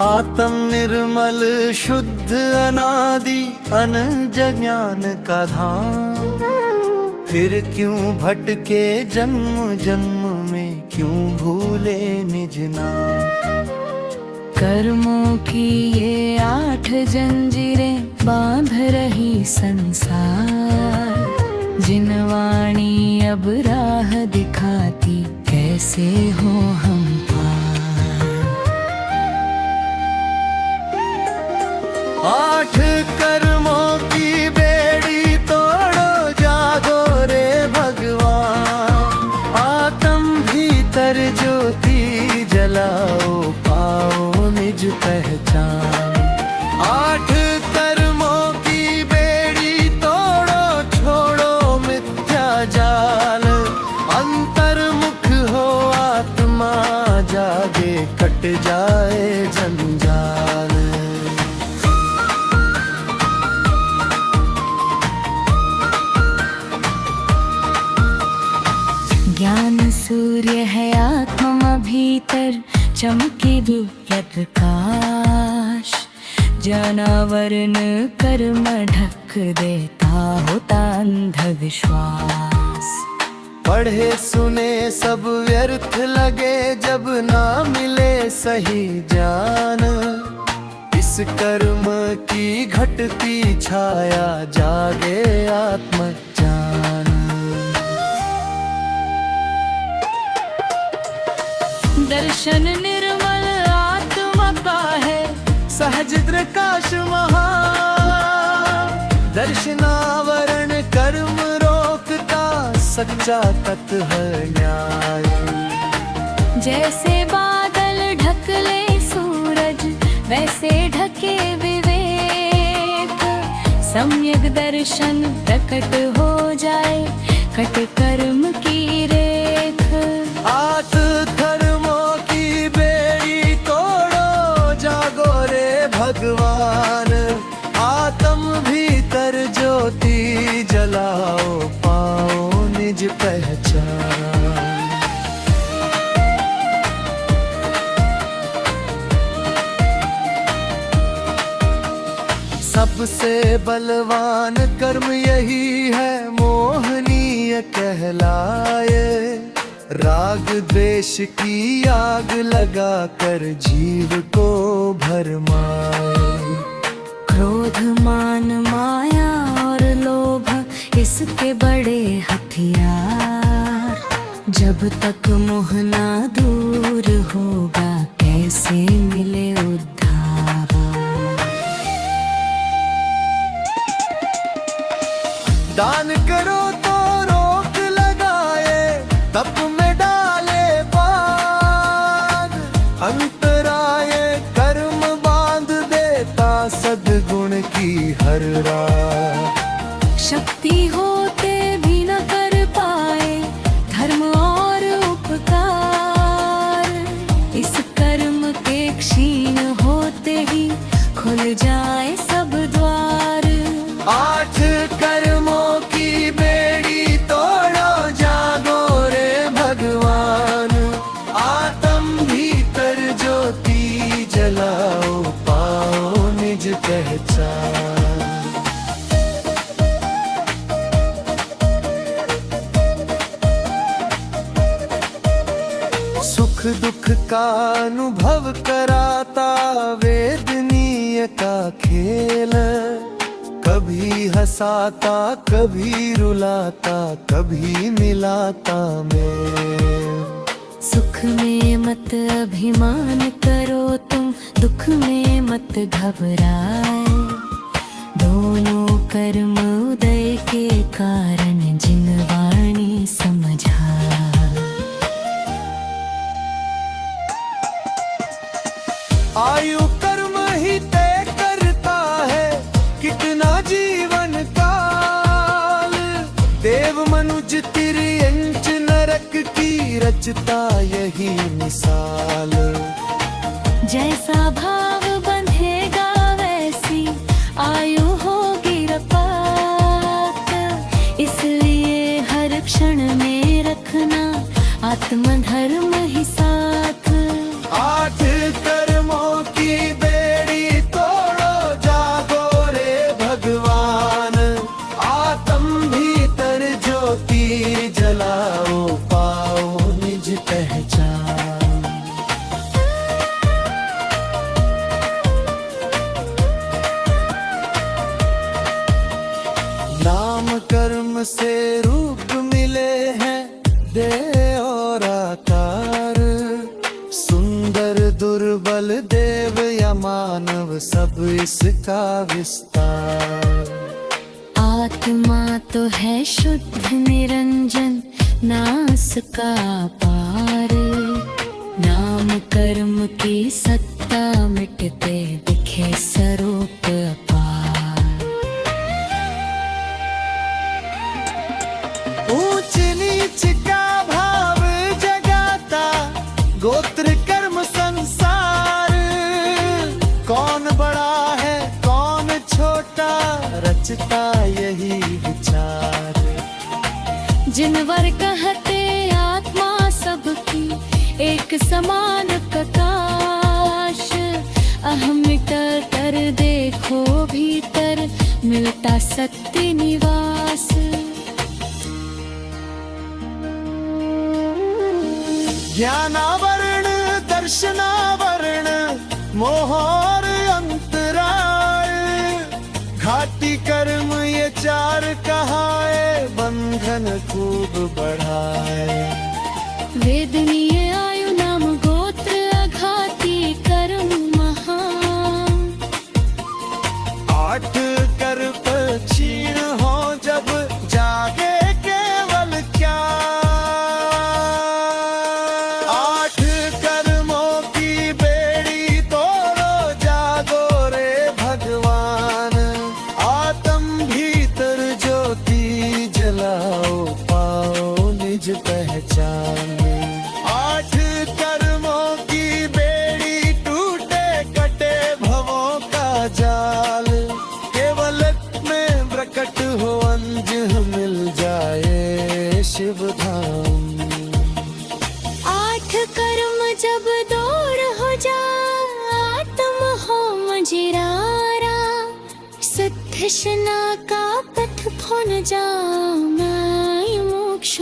आत्म निर्मल शुद्ध अनादि अनंज ज्ञान का धाम, फिर क्यों भटके जन्म जन्म में, क्यों भूले निज नाम। कर्मों की ये 8 जंजीरें बांध रही संसार, जिन वाणी अब राह दिखाती, कैसे हो हम पार। 8 कर्मों की बेड़ी तोड़ो, जागो रे भगवान। आत्म भीतर ज्योति जलाओ, पाओ निज पहचान। 8 कर्मों की बेड़ी तोड़ो, छोड़ो मिथ्या जाल। अंतर्मुख हो आत्मा जागे, कट जाए जंजाल। ज्ञान सूर्य है आत्मा भीतर, चमके दिव्य प्रकाश। जनावरण कर्म ढक देता, होता अंधविश्वास। पढ़े सुने सब व्यर्थ लगे, जब ना मिले सही ज्ञान। इस कर्म की घटती छाया, जागे आत्मज्ञान। दर्शन निर्मल आत्मा का है, सहज प्रकाश महा। दर्शनावरण कर्म रोकता, सच्चा तत् है न्याय। जैसे बादल ढक ले सूरज, वैसे ढके विवेक। सम्यक दर्शन प्रकट हो जाए, कट कर्म की रेख। 8 कर्मों की बेड़ी तोड़ो, जागो रे भगवान। आत्म भीतर ज्योति जलाओ, पाओ निज पहचान। सबसे बलवान कर्म यही है, मोहनीय कहलाए। राग द्वेष की आग लगा कर, जीव को भरमाए। क्रोध मान माया और लोभ, इसके बड़े हथियार। जब तक मोह ना दूर होगा, कैसे मिले उद्धार। दान करो तो रोक लगाए, तप में डाले बाग। अंतराय कर्म बांध देता, सद्गुण की हर राह। शक्ति होते भी न कर पाए, धर्म और उपकार। इस कर्म के क्षीण होते ही, खुल जाए सब द्वार। 8 कर्मों की बेड़ी तोड़ो, जागो रे भगवान। आत्म भीतर ज्योति जलाओ, पाओ निज पहचान। सुख दुख का अनुभव कराता, वेदनीय का खेल। कभी हंसाता, कभी रुलाता, कभी मिलाता मेल। सुख में मत अभिमान करो तुम, दुख में मत घबराए। दोनों कर्म उदय के कारण, जिन वाणी समझाए। आयु कर्म ही तय करता है, कितना जीवन काल। देव मनुज तिर्यंच नरक की रचता, यही मिसाल। जैसा भाव बंधेगा, वैसी आयु होगी रपात। इसलिए हर क्षण में रखना, आत्मधर्म ही साथ। 8 कर्मों की कर्म से रूप मिले हैं देह और आकार। सुंदर दुर्बल देव या मानव सब इसका विस्तार। आत्मा तो है शुद्ध निरंजन नास का पार। नाम कर्म की सत्ता मिटते दिखे स्वरूप अपार। ऊंच नीच का भाव जगाता गोत्र कर्म संसार। कौन बड़ा है कौन छोटा रचता यही विचार। जिनवर कहते आत्मा सबकी एक समान प्रकाश। अहम कर देखो भीतर मिलता सत्य निवास। ज्ञानावरण दर्शनावरण मोह और अंतराय। घाटी कर्म ये चार कहाए बंधन खूब बढ़ाए। वेदनीय आयु नाम गोत्र अघाती कर्म महान। 8 कर्म क्षीण हो जब जागे केवल क्या। 8 कर्मों की बेड़ी तोड़ो जागो रे भगवान। आत्म भीतर ज्योति जलाओ पाओ निज पहचान। 8 कर्मों की बेड़ी टूटे कटे भवों का जाल। केवल में प्रकट हो अंज मिल जाए शिव धाम। 8 कर्म जब दूर हो जा आत्म हो मजिरारा। सिद्ध शना का पथ खोन जा मैं मोक्ष